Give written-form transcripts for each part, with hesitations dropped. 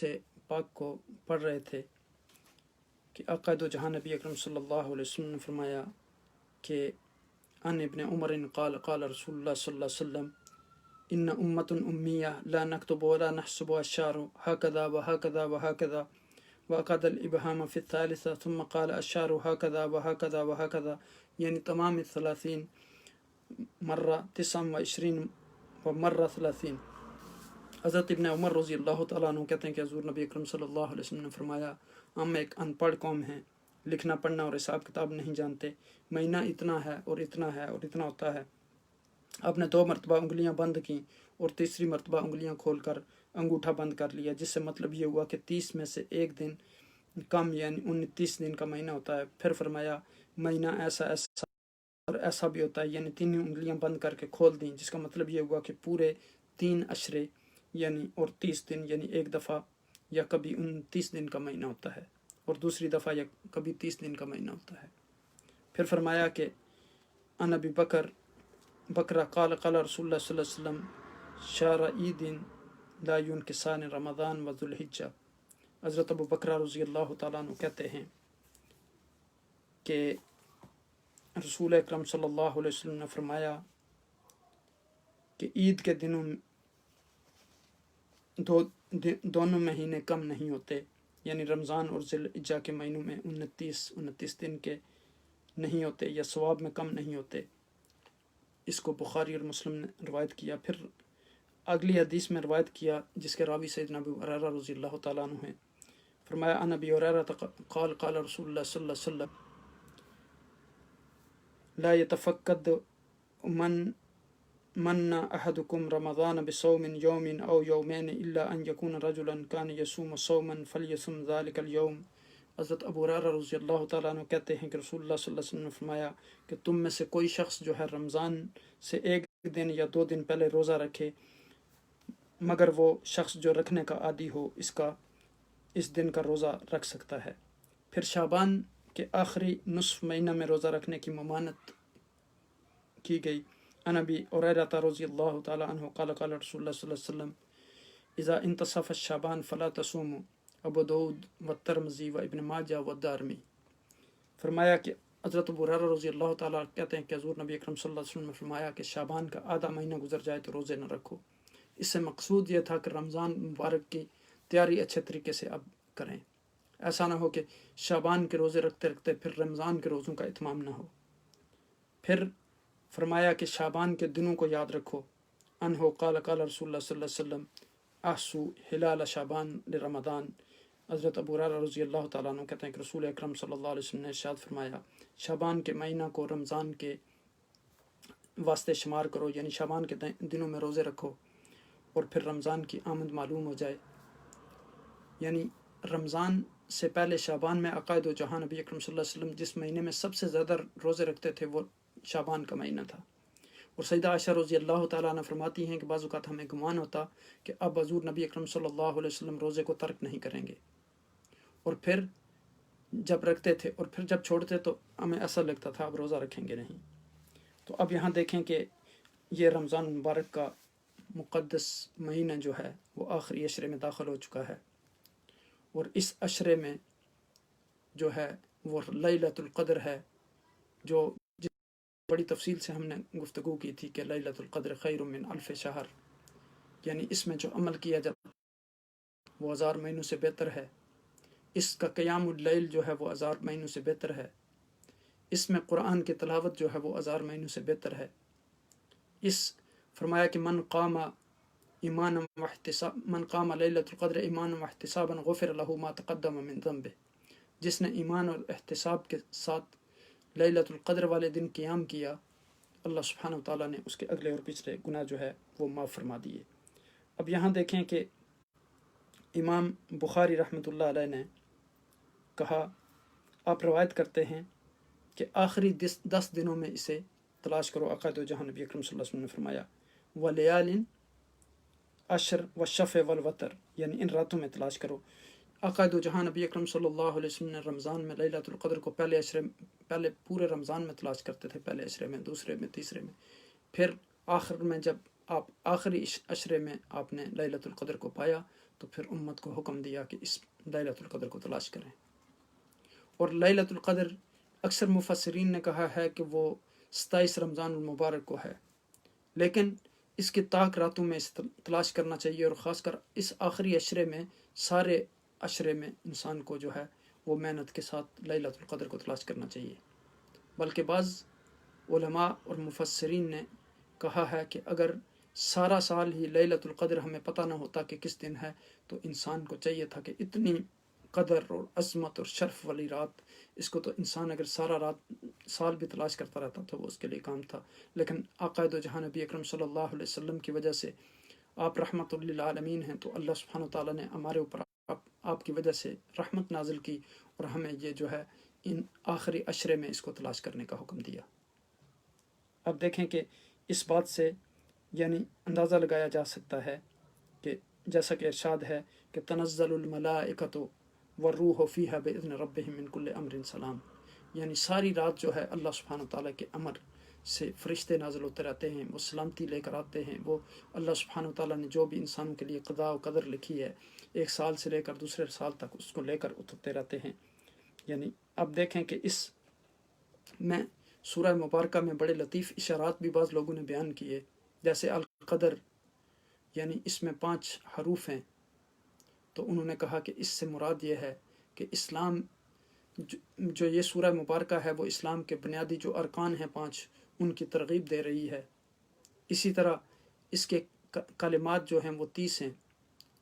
حدیث پاک کو پڑھ رہے تھے کہ آقا دو جہاں نبی اکرم صلی اللہ علیہ وسلم نے فرمایا کہ ان ابن عمر قال قال رسول اللہ صلی اللہ علیہ وسلم ان امت امیہ لا نکتب ولا نحسب الشعر هكذا وهكذا وهكذا وأقاد الابهام في الثالثة ثم قال الشعر هكذا وهكذا وهكذا یعنی تمام 30 مرہ 29 ومرہ 30۔ حضرت ابن عمر رضی اللہ تعالیٰ عنہ کہتے ہیں کہ حضور نبی اکرم صلی اللہ علیہ وسلم نے فرمایا ہم ایک ان پڑھ قوم ہیں، لکھنا پڑھنا اور حساب کتاب نہیں جانتے، مہینہ اتنا ہے اور اتنا ہے اور اتنا ہوتا ہے۔ آپ نے 2 مرتبہ انگلیاں بند کیں اور تیسری مرتبہ انگلیاں کھول کر انگوٹھا بند کر لیا، جس سے مطلب یہ ہوا کہ 30 میں سے ایک دن کم یعنی 29 دن کا مہینہ ہوتا ہے۔ پھر فرمایا مہینہ ایسا ایسا اور ایسا بھی ہوتا ہے، یعنی 3 انگلیاں بند کر کے کھول دیں، جس کا مطلب یہ ہوا کہ پورے 3 عشرے یعنی اور 30 دن یعنی ایک دفعہ یا کبھی 29 دن کا مہینہ ہوتا ہے اور دوسری دفعہ یا کبھی 30 دن کا مہینہ ہوتا ہے۔ پھر فرمایا کہ ان ابی بکرہ قال قال رسول اللہ صلی اللہ علیہ وسلم شہر عید لا ينکسان رمضان و ذوالحجہ۔ حضرت ابو بکرہ رضی اللہ تعالیٰ عنہ کہتے ہیں کہ رسول اکرم صلی اللہ علیہ وسلم نے فرمایا کہ عید کے دنوں دونوں مہینے کم نہیں ہوتے، یعنی رمضان اور ذی الحجہ کے مہینوں میں 29 دن کے نہیں ہوتے یا ثواب میں کم نہیں ہوتے۔ اس کو بخاری اور مسلم نے روایت کیا۔ پھر اگلی حدیث میں روایت کیا جس کے راوی سیدنا ابو ہریرہ رضی اللہ تعالیٰ عنہ ہیں۔ فرمایا ان ابی ہریرہ قال قال رسول اللہ صلی اللہ علیہ وسلم لا يتفقد من احدكم رمضان بصوم يوم او يومين الا ان يكون رجلا كان يصوم صوما فليصم ذلك اليوم۔ حضرت ابو ہریرہ رضی اللہ تعالیٰ عنہ کہتے ہیں کہ رسول اللہ صلی اللہ علیہ وسلم نے فرمایا کہ تم میں سے کوئی شخص جو ہے رمضان سے ایک دن یا 2 دن پہلے روزہ رکھے، مگر وہ شخص جو رکھنے کا عادی ہو اس دن کا روزہ رکھ سکتا ہے۔ پھر شعبان کے آخری نصف مہینہ میں روزہ رکھنے کی ممانعت کی گئی۔ ان ابی ہریرہ رضی اللہ تعالیٰ عنہ قال قال رسول اللہ صلی اللہ علیہ وسلم اذا انتصف الشعبان فلا تصوموا، ابو داؤد و ترمذی و ابن ماجہ و دارمی۔ فرمایا کہ حضرت ابو ہریرہ رضی اللہ تعالیٰ کہتے ہیں کہ حضور نبی اکرم صلی اللہ علیہ وسلم نے فرمایا کہ شعبان کا آدھا مہینہ گزر جائے تو روزے نہ رکھو۔ اس سے مقصود یہ تھا کہ رمضان مبارک کی تیاری اچھے طریقے سے اب کریں، ایسا نہ ہو کہ شعبان کے روزے رکھتے رکھتے پھر رمضان کے روزوں کا اتمام نہ ہو۔ پھر فرمایا کہ شعبان کے دنوں کو یاد رکھو۔ انہو قال قال رسول اللہ صلی اللہ علیہ وسلم احسو ہلال شعبان لرمضان۔ حضرت ابو ہریرہ رضی اللہ تعالیٰ عنہ کہتے ہیں کہ رسول اکرم صلی اللہ علیہ وسلم نے ارشاد فرمایا شعبان کے مہینہ کو رمضان کے واسطے شمار کرو، یعنی شعبان کے دنوں میں روزے رکھو اور پھر رمضان کی آمد معلوم ہو جائے۔ یعنی رمضان سے پہلے شعبان میں عقائد و جہاں نبی اکرم صلی اللہ علیہ وسلم جس مہینے میں سب سے زیادہ روزے رکھتے تھے وہ شعبان کا مہینہ تھا۔ اور سیدہ عائشہ رضی اللہ تعالیٰ عنہ فرماتی ہیں کہ بعض اوقات ہمیں گمان ہوتا کہ اب حضور نبی اکرم صلی اللہ علیہ وسلم روزے کو ترک نہیں کریں گے، اور پھر جب رکھتے تھے اور پھر جب چھوڑتے تو ہمیں ایسا لگتا تھا اب روزہ رکھیں گے نہیں۔ تو اب یہاں دیکھیں کہ یہ رمضان مبارک کا مقدس مہینہ جو ہے وہ آخری عشرے میں داخل ہو چکا ہے، اور اس عشرے میں جو ہے وہ لیلۃ القدر ہے، جو بڑی تفصیل سے ہم نے گفتگو کی تھی کہ لیلۃ القدر خیر من الف شہر، یعنی اس میں جو عمل کیا جاتا ہے وہ 1000 مہینوں سے بہتر ہے، اس کا قیام اللیل جو ہے وہ 1000 مہینوں سے بہتر ہے، اس میں قرآن کی تلاوت جو ہے وہ 1000 مہینوں سے بہتر ہے۔ اس فرمایا کہ من قام لیلۃ القدر ایمانا واحتسابا غفر له ما تقدم من ذنبه، جس نے ایمان اور احتساب کے ساتھ لیلۃ القدر والے دن قیام کیا، اللہ سبحانہ و تعالیٰ نے اس کے اگلے اور پچھلے گناہ جو ہے وہ معاف فرما دیے۔ اب یہاں دیکھیں کہ امام بخاری رحمۃ اللہ علیہ نے کہا، آپ روایت کرتے ہیں کہ آخری 10 دنوں میں اسے تلاش کرو۔ عقائد و جہاں نبی اکرم صلی اللہ علیہ وسلم نے فرمایا ولیال عشر والشفع والوتر، یعنی ان راتوں میں تلاش کرو۔ عقائد و جہاں نبی اکرم صلی اللہ علیہ وسلم نے رمضان میں لیلۃ القدر کو پہلے پورے رمضان میں تلاش کرتے تھے، پہلے عشرے میں، دوسرے میں، تیسرے میں، پھر آخر میں جب آپ آخری عشرے میں آپ نے لیلۃ القدر کو پایا تو پھر امت کو حکم دیا کہ اس لیلۃ القدر کو تلاش کریں۔ اور لیلۃ القدر اکثر مفسرین نے کہا ہے کہ وہ 27 رمضان المبارک کو ہے، لیکن اس کی طاق راتوں میں اس تلاش کرنا چاہیے، اور خاص کر اس آخری عشرے میں، سارے عشرے میں انسان کو جو ہے وہ محنت کے ساتھ لیلۃ القدر کو تلاش کرنا چاہیے۔ بلکہ بعض علماء اور مفسرین نے کہا ہے کہ اگر سارا سال ہی لیلۃ القدر ہمیں پتہ نہ ہوتا کہ کس دن ہے، تو انسان کو چاہیے تھا کہ اتنی قدر اور عظمت اور شرف والی رات، اس کو تو انسان اگر سارا رات سال بھی تلاش کرتا رہتا تو وہ اس کے لیے کام تھا۔ لیکن آقا دو جہاں نبی اکرم صلی اللہ علیہ وسلم کی وجہ سے آپ رحمت للعالمین ہیں، تو اللہ سبحانہ وتعالیٰ نے ہمارے اوپر آپ کی وجہ سے رحمت نازل کی، اور ہمیں یہ جو ہے ان آخری عشرے میں اس کو تلاش کرنے کا حکم دیا۔ اب دیکھیں کہ اس بات سے یعنی اندازہ لگایا جا سکتا ہے کہ جیسا کہ ارشاد ہے کہ تنزل الملائکۃ والروح فیہا باذن ربہم من کل امر سلام، یعنی ساری رات جو ہے اللہ سبحانہ تعالیٰ کے امر سے فرشتے نازل ہوتے رہتے ہیں، وہ سلامتی لے کر آتے ہیں۔ وہ اللہ سبحانہ تعالیٰ نے جو بھی انسانوں کے لیے قضاء و قدر لکھی ہے، ایک سال سے لے کر دوسرے سال تک اس کو لے کر اترتے رہتے ہیں۔ یعنی اب دیکھیں کہ اس میں سورہ مبارکہ میں بڑے لطیف اشارات بھی بعض لوگوں نے بیان کیے، جیسے القدر، یعنی اس میں 5 حروف ہیں، تو انہوں نے کہا کہ اس سے مراد یہ ہے کہ اسلام جو یہ سورہ مبارکہ ہے وہ اسلام کے بنیادی جو ارکان ہیں 5، ان کی ترغیب دے رہی ہے۔ اسی طرح اس کے کلمات جو ہیں وہ 30 ہیں،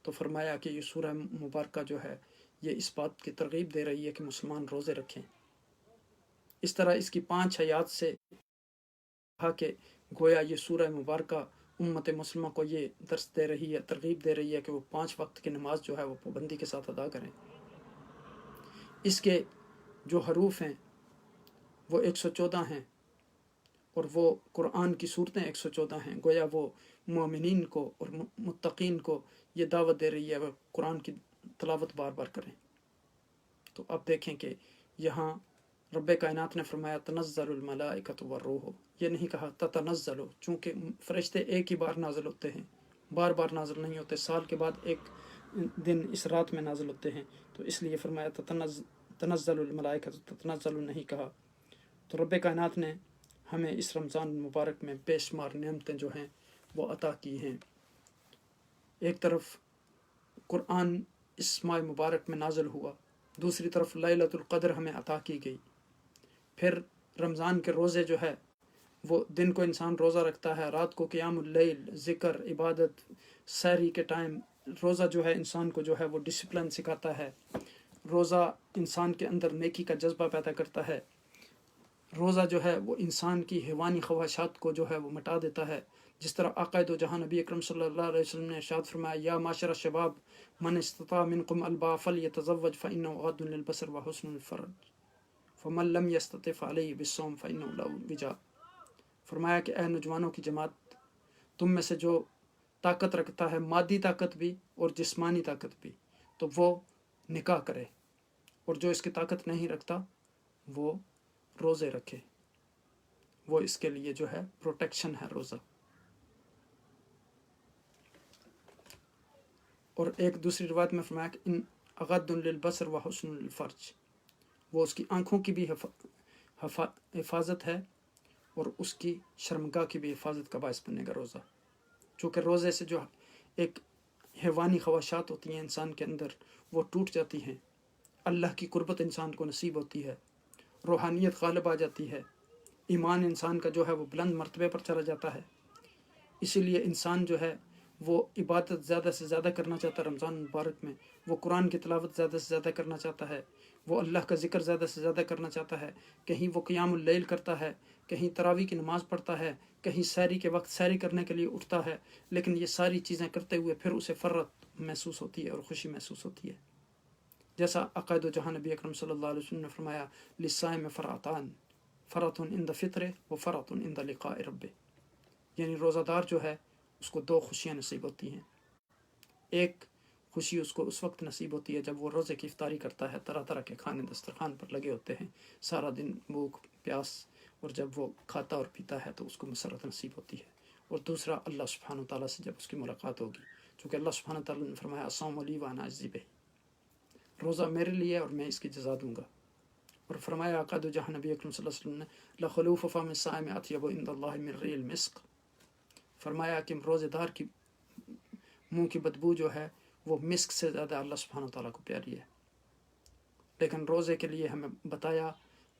تو فرمایا کہ یہ سورہ مبارکہ جو ہے یہ اس بات کی ترغیب دے رہی ہے کہ مسلمان روزے رکھیں۔ اس طرح اس کی 5 آیات سے کہا کہ گویا یہ سورہ مبارکہ امت مسلمہ کو یہ درس دے رہی ہے، ترغیب دے رہی ہے کہ وہ 5 وقت کی نماز جو ہے وہ پابندی کے ساتھ ادا کریں۔ اس کے جو حروف ہیں وہ 114 ہیں، اور وہ قرآن کی صورتیں 114 ہیں۔ گویا وہ مومنین کو اور متقین کو یہ دعوت دے رہی ہے وہ قرآن کی تلاوت بار بار کریں۔ تو اب دیکھیں کہ یہاں رب کائنات نے فرمایا تنزل الملائکۃ والروح، یہ نہیں کہا تتنزل، چونکہ فرشتے ایک ہی بار نازل ہوتے ہیں، بار بار نازل نہیں ہوتے، سال کے بعد ایک دن اس رات میں نازل ہوتے ہیں، تو اس لیے فرمایا تنزل الملائکۃ، تتنزل نہیں کہا۔ تو رب کائنات نے ہمیں اس رمضان مبارک میں بے شمار نعمتیں جو ہیں وہ عطا کی ہیں۔ ایک طرف قرآن اس ماہ مبارک میں نازل ہوا، دوسری طرف لیلۃ القدر ہمیں عطا کی گئی۔ پھر رمضان کے روزے جو ہے وہ دن کو انسان روزہ رکھتا ہے، رات کو قیام اللیل، ذکر، عبادت، سحری کے ٹائم روزہ جو ہے انسان کو جو ہے وہ ڈسپلن سکھاتا ہے۔ روزہ انسان کے اندر نیکی کا جذبہ پیدا کرتا ہے۔ روزہ جو ہے وہ انسان کی حیوانی خواہشات کو جو ہے وہ مٹا دیتا ہے، جس طرح آقا دو جہاں نبی اکرم صلی اللہ علیہ وسلم نے ارشاد فرمایا یا معاشر الشباب من استطاع منکم الباء فلیتزوج فإنه غض للبصر وحسن للفرج فمن لم يستطع فعلیہ بالصوم فإنه له وجاء۔ فرمایا کہ اے نوجوانوں کی جماعت، تم میں سے جو طاقت رکھتا ہے، مادی طاقت بھی اور جسمانی طاقت بھی، تو وہ نکاح کرے، اور جو اس کی طاقت نہیں رکھتا وہ روزے رکھے، وہ اس کے لیے جو ہے پروٹیکشن ہے روزہ۔ اور ایک دوسری روایت میں فرمایا کہ ان غض للبصر وحسن للفرج، وہ اس کی آنکھوں کی بھی حفاظت ہے اور اس کی شرمگاہ کی بھی حفاظت کا باعث بنے گا روزہ۔ چونکہ روزے سے جو ایک حیوانی خواہشات ہوتی ہیں انسان کے اندر وہ ٹوٹ جاتی ہیں، اللہ کی قربت انسان کو نصیب ہوتی ہے، روحانیت غالب آ جاتی ہے، ایمان انسان کا جو ہے وہ بلند مرتبے پر چلا جاتا ہے۔ اسی لیے انسان جو ہے وہ عبادت زیادہ سے زیادہ کرنا چاہتا ہے رمضان مبارک میں، وہ قرآن کی تلاوت زیادہ سے زیادہ کرنا چاہتا ہے، وہ اللہ کا ذکر زیادہ سے زیادہ کرنا چاہتا ہے، کہیں وہ قیام اللیل کرتا ہے، کہیں تراویح کی نماز پڑھتا ہے، کہیں سحری کے وقت سحری کرنے کے لیے اٹھتا ہے، لیکن یہ ساری چیزیں کرتے ہوئے پھر اسے فرت محسوس ہوتی ہے اور خوشی محسوس ہوتی ہے۔ جیسا عقائد و جہاں نبی اکرم صلی اللہ علیہ وسلم نے فرمایا للصائم فرعتان، فرۃ عند فطر و فرۃ عند لقاء رب، یعنی روزہ دار جو ہے اس کو 2 خوشیاں نصیب ہوتی ہیں۔ ایک خوشی اس کو اس وقت نصیب ہوتی ہے جب وہ روزے کی افطاری کرتا ہے، طرح طرح کے کھانے دسترخوان پر لگے ہوتے ہیں، سارا دن بھوک پیاس، اور جب وہ کھاتا اور پیتا ہے تو اس کو مسرت نصیب ہوتی ہے۔ اور دوسرا اللہ سبحانہ تعالیٰ سے جب اس کی ملاقات ہوگی، چونکہ اللہ سبحانہ تعالیٰ نے فرمایا الصوم لی وانا اجزی بہ، روزہ میرے لیے اور میں اس کی جزا دوں گا۔ اور فرمایا آقا دو جہاں نبی اکرم صلی اللہ علیہ وسلم نے لخلوف فم الصائم اطیب عند اللہ من ریح المسک، فرمایا کہ روزے دار کی منہ کی بدبو جو ہے وہ مسک سے زیادہ اللہ سبحانہ تعالیٰ کو پیاری ہے۔ لیکن روزے کے لیے ہمیں بتایا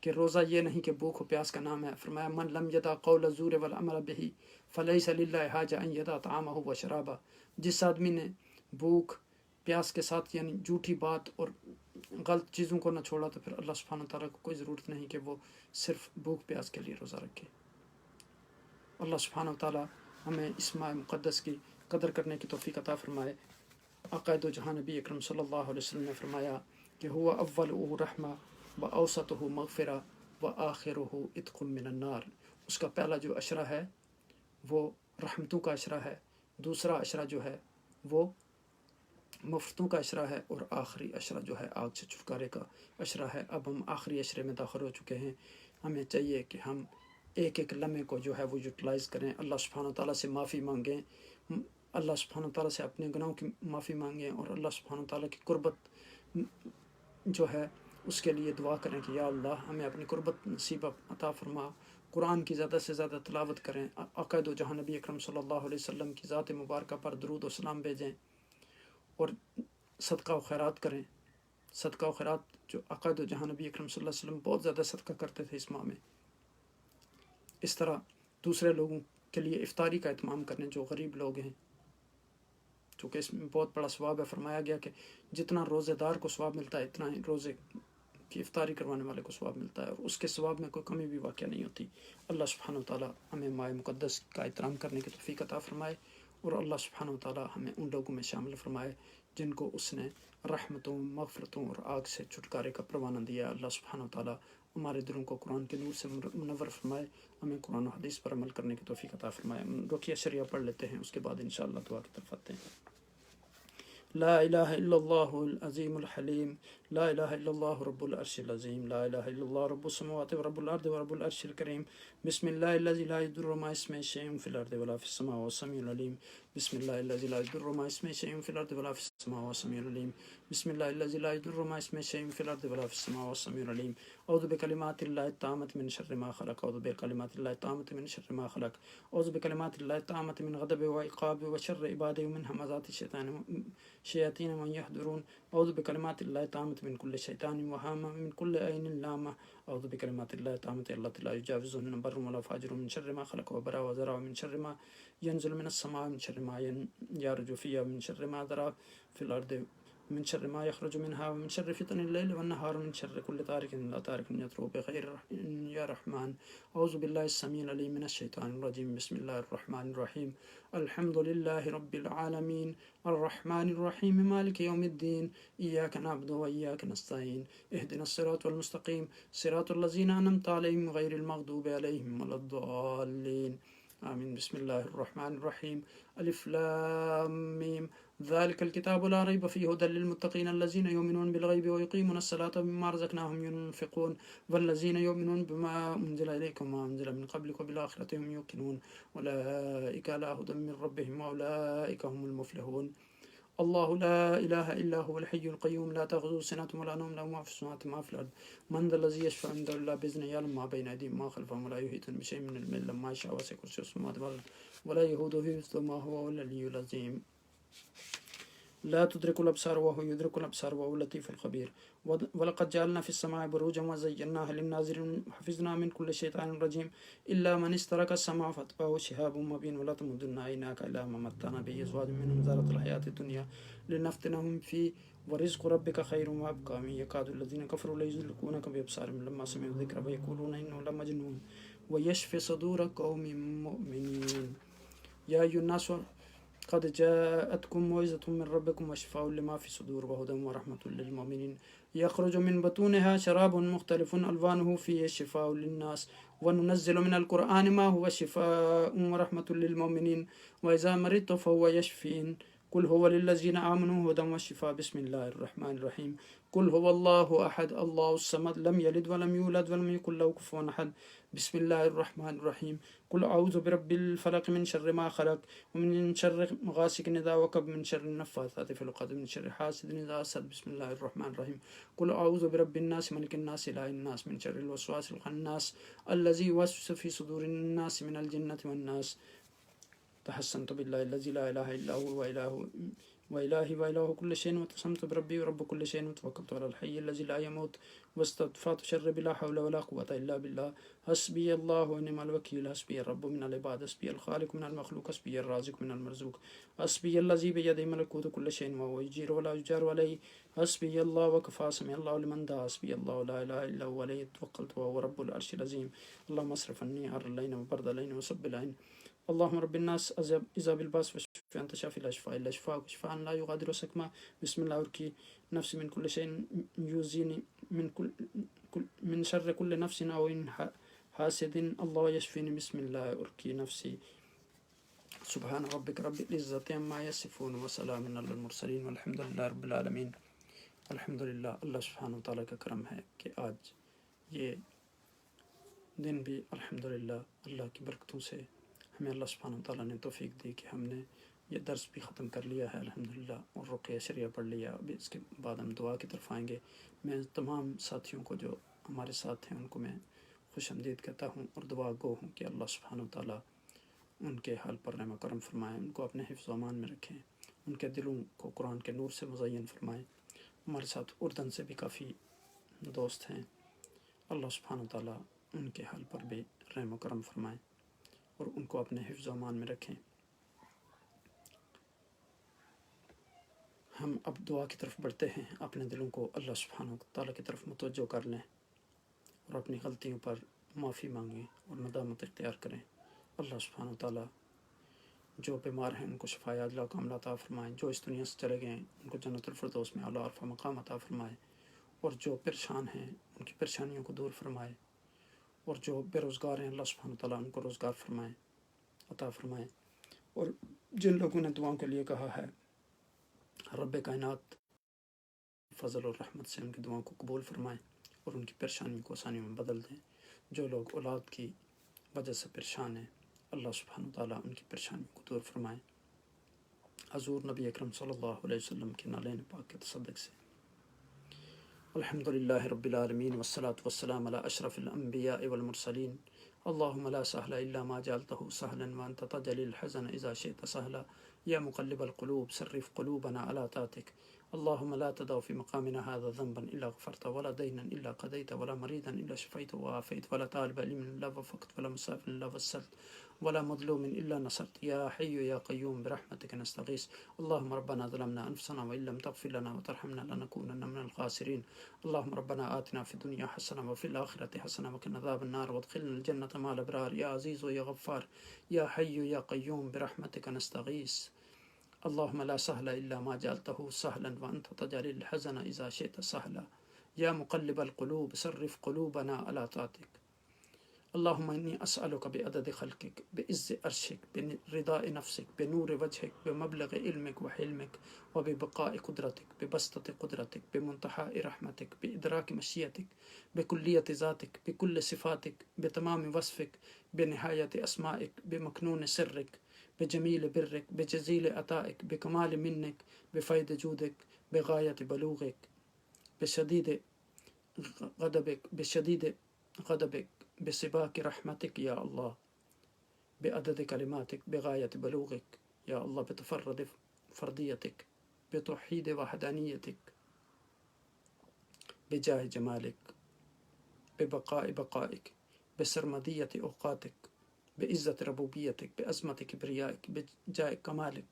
کہ روزہ یہ نہیں کہ بھوک و پیاس کا نام ہے، فرمایا من لم یدع قول الزور والعمل بہ فلیس للہ حاجہ ان یدع طعامہ وشرابہ، جس آدمی نے بھوک پیاس کے ساتھ یعنی جھوٹی بات اور غلط چیزوں کو نہ چھوڑا تو پھر اللہ سبحانہ تعالیٰ کو کوئی ضرورت نہیں کہ وہ صرف بھوک پیاس کے لیے روزہ رکھے۔ اللہ سبحانہ تعالیٰ ہمیں اس ماہ مقدس کی قدر کرنے کی توفیق عطا فرمائے۔ آقا دو جہاں نبی اکرم صلی اللہ علیہ وسلم نے فرمایا کہ ہوا اولہ رحمہ و اوسطہ مغفرہ و آخرہ عتق من النار، اس کا پہلا جو عشرہ ہے وہ رحمتوں کا عشرہ ہے، دوسرا عشرہ جو ہے وہ مفتوں کا عشرہ ہے، اور آخری عشرہ جو ہے آگ سے چھٹکارے کا عشرہ ہے۔ اب ہم آخری عشرے میں داخل ہو چکے ہیں، ہمیں چاہیے کہ ہم ایک ایک لمحے کو جو ہے وہ یوٹیلائز کریں، اللہ سبحانہ تعالیٰ سے معافی مانگیں، اللہ سبحانہ تعالیٰ سے اپنے گناہوں کی معافی مانگیں، اور اللہ سبحانہ تعالیٰ کی قربت جو ہے اس کے لیے دعا کریں کہ یا اللہ ہمیں اپنی قربت نصیب عطا فرما۔ قرآن کی زیادہ سے زیادہ تلاوت کریں، آقا دو جہاں نبی اکرم صلی اللہ علیہ وسلم کی ذات مبارکہ پر درود و سلام بھیجیں، اور صدقہ و خیرات کریں۔ صدقہ و خیرات جو آقا دو جہاں نبی اکرم صلی اللہ علیہ وسلم بہت زیادہ صدقہ کرتے تھے اس ماہ میں۔ اس طرح دوسرے لوگوں کے لیے افطاری کا اہتمام کریں جو غریب لوگ ہیں، چونکہ اس میں بہت بڑا ثواب ہے۔ فرمایا گیا کہ جتنا روزے دار کو ثواب ملتا ہے اتنا ہی روزے کی افطاری کروانے والے کو ثواب ملتا ہے، اور اس کے ثواب میں کوئی کمی بھی واقع نہیں ہوتی۔ اللہ سبحانہ وتعالیٰ ہمیں ماہ مقدس کا احترام کرنے کی توفیق عطا فرمائے، اور اللہ سبحانہ وتعالیٰ ہمیں ان لوگوں میں شامل فرمائے جن کو اس نے رحمتوں، مغفرتوں اور آگ سے چھٹکارے کا پروانہ دیا۔ اللہ سبحانہ وتعالیٰ ہمارے دلوں کو قرآن کے نور سے منور فرمائے، ہمیں قرآن و حدیث پر عمل کرنے کی توفیق عطا فرمائے۔ رقیہ شریعہ پڑھ لیتے ہیں، اس کے بعد انشاءاللہ دعا کی طرف آتے ہیں۔ لا الہ الا اللہ العظیم الحلیم، لا الہ الا اللہ رب العرش العظیم، لا الہ الا اللہ رب السماوات ورب الارض ورب العرش الکریم، بسم اللہ الذی لا یضر مع اسمہ شیء فی الارض ولا فی السماء وهو السمیع العلیم، بسم اللہ الذی لا یضر مع اسمہ شیء فی الارض ولا فی السماء وهو السمیع العلیم، بسم اللہ الذی لا یضر مع اسمہ شیء فی الارض ولا فی السماء وهو السمیع العلیم، اعوذ بکلمات اللہ التامۃ من شر ما خلق، اعوذ بکلمات اللہ التامۃ من شر ما خلق، اعوذ بکلمات اللہ التامۃ من غضب و عقاب و شر عبادہ ومن همزات الشیاطین ومن يحضرون، اعوذ بکلمات اللہ التامۃ من کل شیطان وہامہ من کل عین لامہ، اعوذ بکلمات اللہ التامۃ اللہ لا یجاوزہن بر ولا فاجر، من شر ما خلق وبرا وزرع، من شر ما ينزل من السماء، من شر ما يعرج فيها، من شر ما ذرع في الارض، من شر ما يخرج منها، ومن شر فتن الليل والنهار، من شر كل طارق لا طارق يطرق بخير يا رحمن، اعوذ بالله السميع العليم من الشيطان الرجيم، بسم الله الرحمن الرحيم، الحمد لله رب العالمين، الرحمن الرحيم، مالك يوم الدين، إياك نعبد وإياك نستعين، اهدنا الصراط المستقيم، صراط الذين أنعمت عليهم غير المغضوب عليهم ولا الضالين، آمين۔ بسم الله الرحمن الرحيم، الف لام میم، ذلك الكتاب لا ريب فيه هدى للمتقين الذين يؤمنون بالغيب ويقيمون الصلاة ومما رزقناهم ينفقون والذين يؤمنون بما أنزل إليك وما أنزل من قبلك وبالآخرة هم يوقنون أولئك على هدى من ربهم وأولئك هم المفلحون، الله لا إله إلا هو الحي القيوم لا تأخذه سنة ولا نوم، له ما في السماوات وما في الأرض، من ذا الذي يشفع عنده إلا بإذنه، يعلم ما بين أيديهم وما خلفهم ولا يحيطون بشيء من علمه إلا بما شاء، وسع كرسيه السماوات والأرض ولا يؤوده حفظهما وهو العلي العظيم، لا تدرك الأبصار وهو يدرك الأبصار وهو اللطيف الخبير، ولقد جعلنا في السماء بروجا وزيناها للناظرين وحفظنا من كل شيطان رجيم إلا من استرك السماء فاتبعه شهاب مبين، ولا تمدن عيناك إلى ما متعنا به أزواج منهم زهرة الحياة الدنيا لنفتنهم فيه ورزق ربك خير وأبقى، من يكاد الذين كفروا ليزلقونك بأبصارهم لما سمعوا الذكر ويقولون إنه لمجنون ويشفي صدور قوم مؤمنين، يا أيها الناس قد جاءتكم موعظة من ربكم وشفاء لما في الصدور وهدى ورحمة للمؤمنين، يخرج من بطونها شراب مختلف ألوانه فيه شفاء للناس وننزل من القرآن ما هو شفاء ورحمة للمؤمنين وإذا مرضت فهو يشفين، قل هو للذین آمنوا هدى وشفاء بسم اللہ الرحمن الرحیم قل هو اللہ احد اللہ الصمد لم یلد ولم یولد ولم یکن له کفوا احد بسم اللہ الرحمن الرحیم قل اعوذ برب الفلق من شر ما خلق ومن شر غاسق اذا وقب من شر النفاثات في العقد من شر حاسد اذا حسد بسم اللہ الرحمن الرحیم قل اعوذ برب الناس ملک الناس اله الناس من شر الوسواس الخناس الذي يوسوس في صدور الناس من الجنة والناس تحسنت بالله الذي لا اله الا هو وإلهي وإله كل شيء وتقسمت بربي ورب كل شيء وتوكلت على الحي الذي لا يموت واستطفأت شر بلا حول ولا قوة إلا بالله حسبي الله ونعم الوكيل حسبي الرب من العباد حسبي الخالق من المخلوق حسبي الرازق من المرزوق حسبي الذي بيده ملكوت كل شيء وهو يجير ولا يجار عليه حسبي الله وكفى سمع الله لمن دعا حسبي الله لا إله إلا هو عليه توكلت وهو رب العرش العظيم اللهم اصرف عني حر الليل وبرد الليل وصب العين اللهم رب الناس إذا بالباس وشفي أنت شافي لا شفاء إلا شفاءك شفاء لا يغادر سقما بسم الله أركي نفسي من كل شيء يؤذيني من شر كل نفس أو إن حاسد الله يشفيني بسم الله أركي نفسي سبحان ربك رب العزة عما يصفون وسلام على المرسلين والحمد لله رب العالمين الحمد للہ اللہ سبحانہ وتعالیٰ کا کرم ہے کہ آج یہ دن بھی الحمدللہ اللہ کی برکتوں سے ہمیں اللہ سبحانہ وتعالیٰ نے توفیق دی کہ ہم نے یہ درس بھی ختم کر لیا ہے الحمدللہ اور رقیہ شریعہ پڑھ لیا. ابھی اس کے بعد ہم دعا کی طرف آئیں گے. میں تمام ساتھیوں کو جو ہمارے ساتھ ہیں ان کو میں خوش آمدید کہتا ہوں اور دعا گو ہوں کہ اللہ سبحانہ وتعالیٰ ان کے حال پر رحم و کرم فرمائیں، ان کو اپنے حفظ و امان میں رکھیں، ان کے دلوں کو قرآن کے نور سے مزین فرمائیں. ہمارے ساتھ اردن سے بھی کافی دوست ہیں، اللہ سبحانہ وتعالیٰ ان کے حال پر بھی رحم و کرم فرمائیں اور ان کو اپنے حفظ و امان میں رکھیں. ہم اب دعا کی طرف بڑھتے ہیں. اپنے دلوں کو اللہ سبحانہ وتعالیٰ کی طرف متوجہ کر لیں اور اپنی غلطیوں پر معافی مانگیں اور ندامت اختیار کریں. اللہ سبحانہ وتعالیٰ جو بیمار ہیں ان کو شفاء عاجلہ و کاملہ عطا فرمائیں، جو اس دنیا سے چلے گئے ہیں ان کو جنت الفردوس میں اعلیٰ عرفہ مقام عطا فرمائے، اور جو پریشان ہیں ان کی پریشانیوں کو دور فرمائے، اور جو بے روزگار ہیں اللہ سبحانہ وتعالیٰ ان کو روزگار فرمائے، عطا فرمائے. اور جن لوگوں نے دعاؤں کے لیے کہا ہے رب کائنات فضل اور رحمت سے ان کی دعاؤں کو قبول فرمائیں اور ان کی پریشانیوں کو آسانیوں میں بدل دیں. جو لوگ اولاد کی وجہ سے پریشان ہیں اللہ سبحانہ وتعالیٰ ان کی پریشانیوں کو دور فرمائیں. حضور نبی اکرم صلی اللہ علیہ وسلم کے نالین پاک کے تصدق سے الحمدللہ رب العالمین والصلاة والسلام علی اشرف الانبیاء والمرسلین. اللہم لا سہل الا ما جعلته سہلا وانت تجعل الحزن اذا شئت سہلا یا مقلب القلوب صرف قلوبنا على طاعتك. اللهم لا تدع في مقامنا هذا ذنبا الا غفرت ولا دينا الا قضيت ولا مريضا الا شفيت وعافيت ولا طالب علم الا وفقت ولا مسافر الا وصلت ولا مظلوم الا نصرت. يا حي يا قيوم برحمتك نستغيث. اللهم ربنا ظلمنا انفسنا وان لم تغفر لنا وترحمنا لنكونن من الخاسرين. اللهم ربنا آتنا في الدنيا حسنة وفي الآخرة حسنة وقنا عذاب النار وادخلنا الجنة مع الأبرار. يا عزيز يا غفار يا حي يا قيوم برحمتك نستغيث. اللهم لا سهل إلا ما جعلته سهلا وأنت تجعل الحزن إذا شئت سهلا. يا مقلب القلوب صرف قلوبنا على طاعتك. اللهم إني أسألك بعدد خلقك بعز عرشك برضاء نفسك بنور وجهك بمبلغ علمك وحلمك وببقاء قدرتك ببسطة قدرتك بمنتهى رحمتك بإدراك مشيئتك بكلية ذاتك بكل صفاتك بتمام وصفك بنهاية أسمائك بمكنون سرك بجميل برك بجزيل عطائك بكمال منك بفيض جودك بغاية بلوغك بشديد غضبك بسباك رحمتك يا الله بعدد كلماتك بغاية بلوغك يا الله بتفرد فرديتك بتوحيد وحدانيتك بجاه جمالك ببقاء بقائك بسرمدية أوقاتك بعزة ربوبيتك بعظمة كبريائك بجاه كمالك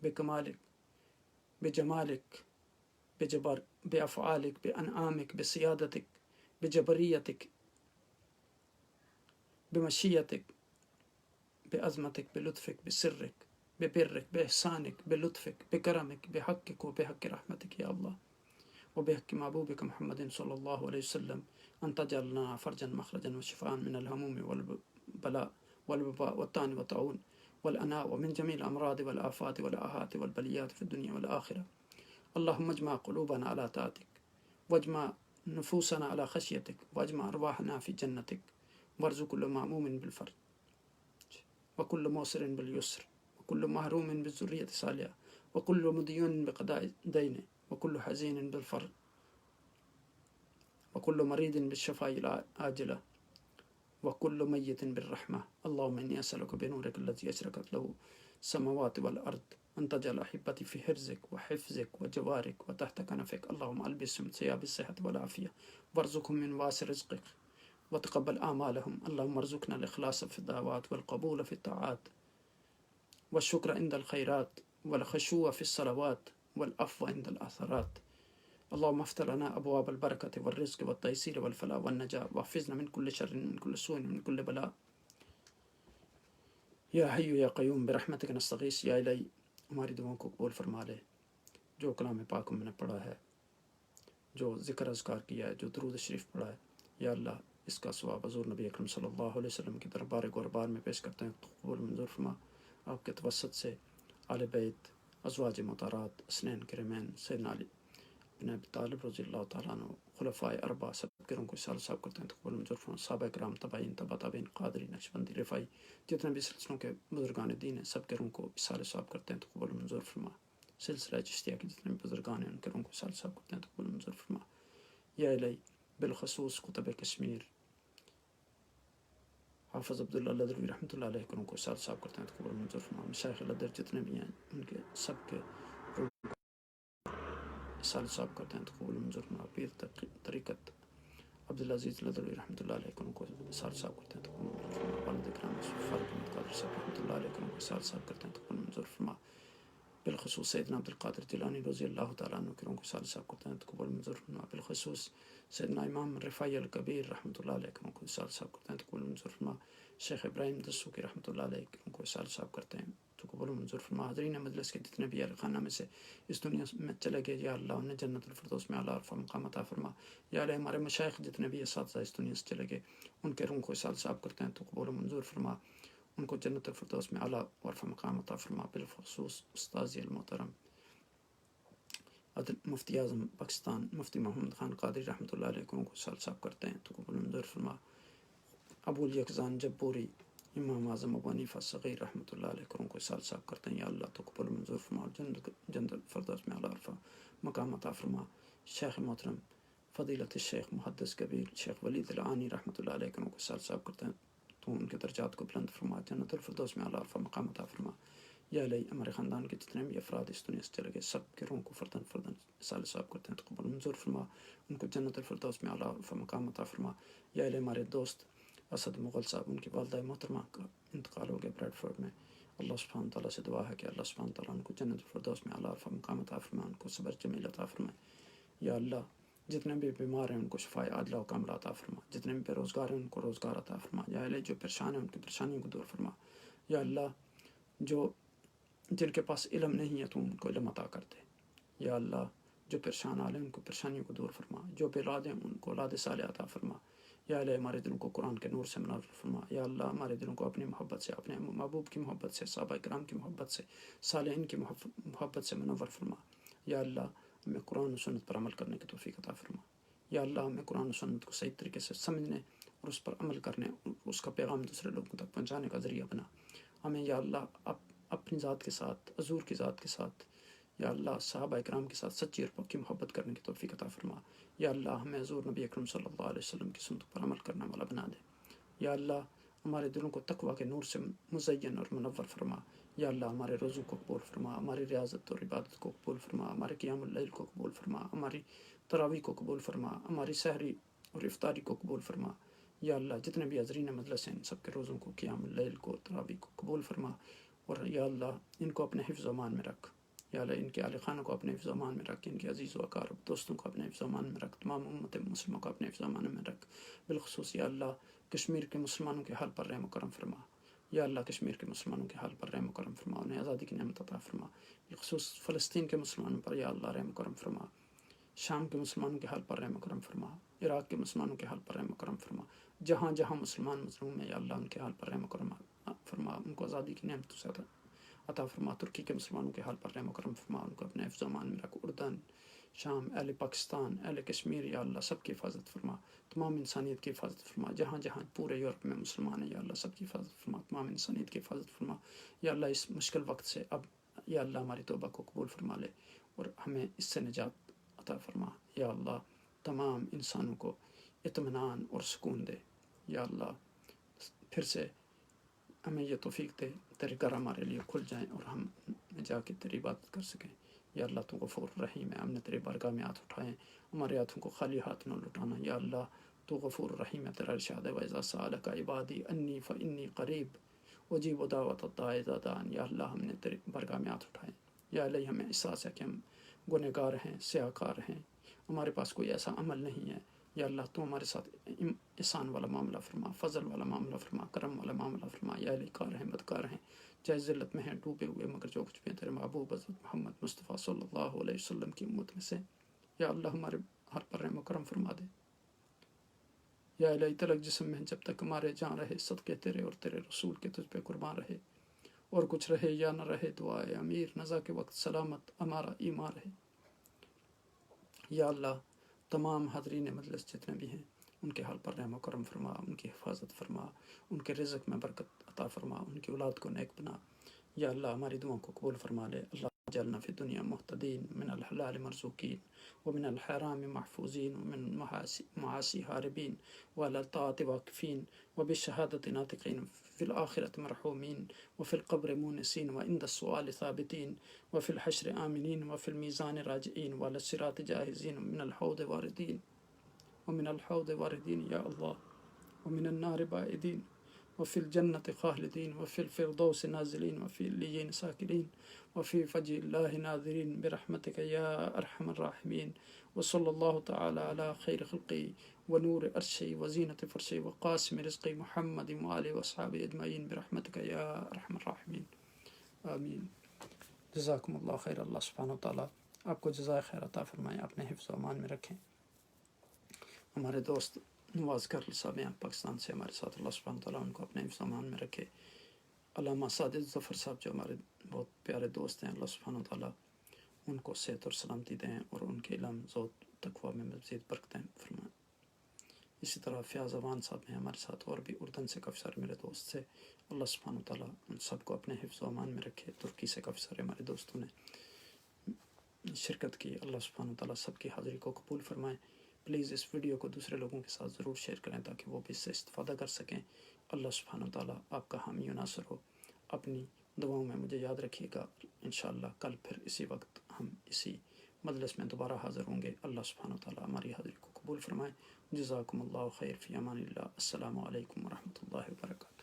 بكمالك بجمالك بأفعالك بأنعامك بسيادتك بجبريتك بمشيتك بعظمتك بلطفك بسرك ببرك بإحسانك بلطفك بكرمك بحقك وبحق رحمتك يا الله وبحق محبوبك محمد صلى الله عليه وسلم أن تجعل لنا فرجا مخرجا وشفاء من الهموم والبلاء والوباء والطعن والطاعون والأناء ومن جميع الأمراض والآفات والآهات والبليات في الدنيا والآخرة. اللهم اجمع قلوبنا على طاعتك، واجمع نفوسنا على خشيتك، واجمع أرواحنا في جنتك، وارزق كل مأموم بالفرج، وكل موسر باليسر، وكل محروم بالذرية صالحة، وكل مديون بقضاء دينه، وكل حزين بالفرج، وكل مريض بالشفاء العاجلة، وكل ميت بالرحمة. اللهم إني أسألك بنورك الذي أشرقت له السماوات والأرض أن تجعل أحبتي في حرزك وحفظك وجوارك وتحت كنفك. اللهم ألبسهم ثياب الصحة والعافية، وارزقهم من واسع رزقك، وتقبل أعمالهم. اللهم ارزقنا الإخلاص في الدعوات، والقبول في الطاعات، والشكر عند الخيرات، والخشوع في الصلوات، والعفو عند الآثارات. اللهم افتح لنا أبواب البركة والرزق والتيسير والفلاح والنجاة، واحفظنا من كل شر، من كل سوء، من كل بلاء. یا حی یا قیوم برحمتک نستغیث. یا الہی ہماری دعاؤں کو قبول فرما لے. جو کلام پاک میں نے پڑھا ہے، جو ذکر اذکار کیا ہے، جو درود شریف پڑھا ہے، یا اللہ اس کا ثواب حضور نبی اکرم صلی اللہ علیہ وسلم کی دربار گوربار میں پیش کرتے ہیں. قبول منظور فرما. آپ کے توسط سے آل بیت، ازواج مطہرات، اسنین کرمین، سیدنا علی بن ابی طالب رضی اللہ تعالیٰ عنہ، خلفائے اربعہ، سب کے روحوں کو اصال صاحب کرتے ہیں. قبول منظور فرما. صحابہ کرام، تابعین، تبع تابعین، قادری، نقشبندی، رفاعی، جتنے بھی سلسلوں کے بزرگان دین ہیں، سب کے روحوں کو اصال صاحب کرتے ہیں. قبول منظور فرما. سلسلہ چشتیہ کے جتنے بھی بزرگان ہیں، ان کے روحوں کو اصال صاحب کرتے ہیں. قبول منظور فرما. یا الہی بالخصوص قطب کشمیر حافظ عبداللہ لدروی رحمۃ اللہ علیہ کو اصال صاحب کرتے ہیں. قبول منظور فرما. مشائخ القدر جتنے بھی ہیں، ان کے سب کے اصال صاحب کرتے ہیں. قبول منظور فرما. پیر طریقت عبدالعزیز لدروی رحمۃ اللہ علیہ کو اصال صاحب کرتے ہیں. قبول منظور فرما. والد اکرام فاروق القدر صاحب رحمۃ اللہ علیہ کو اصال صاحب کرتے ہیں. قبول منظور فرما. بالخصوص سیدنا عبد القادر جیلانی رضی اللہ تعالیٰ عنہ کے روح کو اصال صاحب کرتے ہیں. قبول منظور فرما. بالخصوص سیدنا امام رفاعی الکبیر رحمۃ اللہ علیہ کے روح کو اصال صاحب کرتے ہیں. قبول منظور فرما. شیخ ابراہیم دسوقی رحمۃ اللہ علیہ کے روح کو اصال صاحب کرتے ہیں. تو قبول منظور فرما. حاضرین مجلس کے جتنے بھی اہل خانہ میں سے اس دنیا میں چلے گئے، یا اللہ انہیں جنت الفردوس میں اعلیٰ عرفہ مقام عطا فرما. یا اللہ ہمارے مشائخ جتنے بھی اساتذہ اس دنیا سے چلے گئے، ان کے روح کو اصال صاحب کرتے ہیں. تو قبول منظور فرما. ان کو جنت الفردوس میں اعلیٰ عرفہ مقام عطا فرما. بالخصوص استاذی المحترم مفتی اعظم پاکستان مفتی محمد خان قادری رحمۃ اللہ علیہ کو اصال صاحب کرتے ہیں. تو قبول منظور فرما. ابو الیقظان جبوری امام اعظم ابو حنیفہ صغیر رحمۃ اللہ علیہ کو اصال صاحب کرتے ہیں. یا اللہ تو قبول منظور فرما. جنت الفردوس میں اعلیٰ عرفہ مقام عطا فرما. شیخ محترم فضیلت الشیخ محدث کبیر شیخ ولید العانی رحمۃ اللہ علیہ کو اصال صاحب کرتے ہیں. تو ان کے درجات کو بلند فرما. جنت الفردوس میں اعلیٰ عرفہ مقام عطا فرما. یا الہی ہمارے خاندان کے جتنے بھی افراد اس دنیا سے چلے گئے، سب کے روحوں کو فردن فردن اصال صاحب کرتے ہیں. تو قبول منظور فرما. ان کو جنت الفردوس میں اعلیٰ عرفہ مقام عطا فرما. یا الہی ہمارے دوست اسد مغل صاحب، ان کی والدہ محترمہ کا انتقال ہو گیا بریڈ فورڈ میں. اللہ سبحانہ تعالیٰ سے دعا ہے کہ اللہ سبحانہ تعالیٰ ان کو جنت الفردوس میں اعلیٰ عرفہ مقام عطا فرما. ان کو صبر جمیل عطا فرمائے. یا اللہ جتنے بھی بیمار ہیں ان کو شفاء عاجلہ و کاملہ عطا فرما. جتنے بھی بے روزگار ہیں ان کو روزگار عطا فرما. یا الہی جو پریشان ہیں ان کی پریشانیوں کو دور فرما. یا اللہ جو جن کے پاس علم نہیں ہے تو ان کو علم عطا کر دے. یا اللہ جو پریشان حال ہیں ان کو پریشانیوں کو دور فرما. جو بے اولاد ہیں ان کو اولاد صالحہ عطا فرما. یا الہی ہمارے دلوں کو قرآن کے نور سے منور فرما. یا اللہ ہمارے دلوں کو اپنی محبت سے، اپنے محبوب کی محبت سے، صحابہ کرام کی محبت سے، صالحین کی محبت سے منور فرما. یا اللہ ہمیں قرآن و سنت پر عمل کرنے کی توفیق عطا فرما. یا اللہ ہمیں قرآن و سنت کو صحیح طریقے سے سمجھنے اور اس پر عمل کرنے، اس کا پیغام دوسرے لوگوں تک پہنچانے کا ذریعہ بنا. ہمیں یا اللہ اپنی ذات کے ساتھ، حضور کی ذات کے ساتھ، یا اللہ صحابہ اکرام کے ساتھ سچی اور پکی محبت کرنے کی توفیق عطا فرما. یا اللہ ہمیں حضور نبی اکرم صلی اللہ علیہ وسلم کی سنت پر عمل کرنے والا بنا دے. یا اللہ ہمارے دلوں کو تقویٰ کے نور سے مزین اور منور فرما. یا اللہ ہمارے روزوں کو قبول فرما، ہماری ریاضت اور عبادت کو قبول فرما، ہمارے قیام اللیل کو قبول فرما، ہماری تراویح کو قبول فرما، ہماری سحری اور افطاری کو قبول فرما. یا اللہ جتنے بھی حاضرین مجلس ہیں ان سب کے روزوں کو، قیام اللیل کو، تراویح کو قبول فرما. اور یا اللہ ان کو اپنے حفظ و امان میں رکھ. یا اللہ ان کے اہل خانہ کو اپنے حفظ و امان میں رکھ. ان کے عزیز و اقارب دوستوں کو اپنے حفظ و امان میں رکھ. تمام امت مسلموں کو اپنے حفظ و امان میں رکھ. بالخصوص یا اللہ کشمیر کے مسلمانوں کے حال پر رحم و کرم فرما. یا اللہ کشمیر کے مسلمانوں کے حال پر رحم و کرم فرما. انہیں آزادی کی نعمت عطا فرما. بالخصوص فلسطین کے مسلمانوں پر یا اللہ رحم و کرم فرما. شام کے مسلمانوں کے حال پر رحم و کرم فرما. عراق کے مسلمانوں کے حال پر رحم و کرم فرما. جہاں جہاں مسلمان مظلوم ہیں یا اللہ ان کے حال پر رحم و کرم فرما، ان کو آزادی کی نعمتوں سے عطا فرما، ترکی کے مسلمانوں کے حال پر رحم و کرم فرما، ان کو اپنے حفظ و امان میں رکھ، اردن، شام، اہل پاکستان، اہل کشمیر، یا اللہ سب کی حفاظت فرما، تمام انسانیت کی حفاظت فرما، جہاں جہاں پورے یورپ میں مسلمان ہیں یا اللہ سب کی حفاظت فرما، تمام انسانیت کی حفاظت فرما، یا اللہ اس مشکل وقت سے اب یا اللہ ہماری توبہ کو قبول فرما لے اور ہمیں اس سے نجات عطا فرما، یا اللہ تمام انسانوں کو اطمینان اور سکون دے، یا اللہ پھر سے ہمیں یہ توفیق دے تیرے گھر ہمارے لیے کھل جائیں اور ہم جا کے تیری عبادت کر سکیں، یا اللہ تو غفور رحیم ہے، ہم نے تیرے بارگاہ میں ہاتھ اٹھائے، ہمارے ہاتھوں کو خالی ہاتھ نہ لٹانا، یا اللہ تو غفور رحیم ہے، تیرا ارشاد ہے وَإِذَا سَأَلَكَ عِبَادِي أَنِّي فَإِنِّي قَرِيبٌ أُجِيبُ دَعْوَةَ الدَّاعِ إِذَا دَعَانِ، یا اللہ ہم نے تیرے بارگاہ میں ہاتھ اٹھائے، یا اللہ ہمیں احساس ہے کہ ہم گنہگار ہیں، سیاہ کار ہیں، ہمارے پاس کوئی ایسا عمل نہیں ہے، یا اللہ تو ہمارے ساتھ احسان والا معاملہ فرما، فضل والا معاملہ فرما، کرم والا معاملہ فرما، یا اللہ کار ہیں، بدکار ہیں، چاہے ذلت میں ہیں، ڈوبے ہوئے، مگر جو کچھ بھی ہیں تیرے محبوب حضرت محمد مصطفیٰ صلی اللہ علیہ وسلم کی امت میں سے، یا اللہ ہمارے ہر پر رحم و کرم فرما دے، یا الہی تلک جسم میں جب تک ہمارے جان رہے صدقے تیرے اور تیرے رسول کے تجھ پہ قربان رہے، اور کچھ رہے یا نہ رہے، دعائے امیر نزا کے وقت سلامت ہمارا ایمان رہے، یا اللہ تمام حاضرین مجلس جتنے بھی ہیں ان کے حال پر رحم و کرم فرما، ان کی حفاظت فرما، ان کے رزق میں برکت عطا فرما، ان کی اولاد کو نیک بنا، یا اللہ ہماری دعاؤں کو قبول فرما لے، اللہ جعلنا فی الدنیا محتدین، من الحلال مرزوقین، ومن الحرام محفوظین، ومن معاصی حاربین، وعلی الطاعت واقفین، وبالشہادت ناطقین، فی الآخرۃ مرحومین، وفی القبر مونسین، وعند السؤال ثابتین، وفی الحشر آمنین، وفی المیزان راجعین، وعلی الصراط جاہزین، ومن الحوض واردین، ومن الحوض واردین یا اللہ، ومن النار بائدین، وفی الجنت خالدین، وفی الفردوس نازلین، وفی علیین ساکرین، وفی فجر اللہ ناظرین، برحمتک یا ارحم الراحمین، وصلی اللہ تعالی علی خیر خلقی ونور عرشی وزینت فرشی وقاسم رزقی محمد وآلہ واصحابہ اجمعین، برحمتک یا ارحم الراحمین، آمین۔ جزاکم اللہ خیر، اللہ سبحانہ وتعالیٰ آپ کو جزائے خیر عطا فرمائیں، اپنے حفظ و امان میں رکھیں۔ ہمارے دوست نواز کرل صاحب ہیں پاکستان سے ہمارے ساتھ، اللہ سبحانہ وتعالیٰ ان کو اپنے حفظ و امان میں رکھے۔ علامہ ساجد ظفر صاحب جو ہمارے بہت پیارے دوست ہیں، اللہ سبحانہ وتعالیٰ ان کو صحت اور سلامتی دیں اور ان کے علم ذوق تقویٰ میں مزید برکتیں فرمائیں۔ اسی طرح فیاض اوان صاحب ہیں ہمارے ساتھ، اور بھی اردن سے کافی سارے میرے دوست سے، اللہ سبحانہ وتعالیٰ ان سب کو اپنے حفظ و امان میں رکھے۔ ترکی سے کافی سارے ہمارے دوستوں نے شرکت کی، اللہ سبحانہ وتعالیٰ سب کی حاضری کو قبول فرمائیں۔ پلیز اس ویڈیو کو دوسرے لوگوں کے ساتھ ضرور شیئر کریں تاکہ وہ بھی اس سے استفادہ کر سکیں۔ اللہ سبحانہ وتعالیٰ آپ کا حامی و ناصر ہو۔ اپنی دعاؤں میں مجھے یاد رکھیے گا، انشاءاللہ کل پھر اسی وقت ہم اسی مجلس میں دوبارہ حاضر ہوں گے۔ اللہ سبحانہ وتعالیٰ ہماری حاضری کو قبول فرمائے۔ جزاکم اللہ خیر، فی امان اللہ، السلام علیکم ورحمۃ اللہ وبرکاتہ۔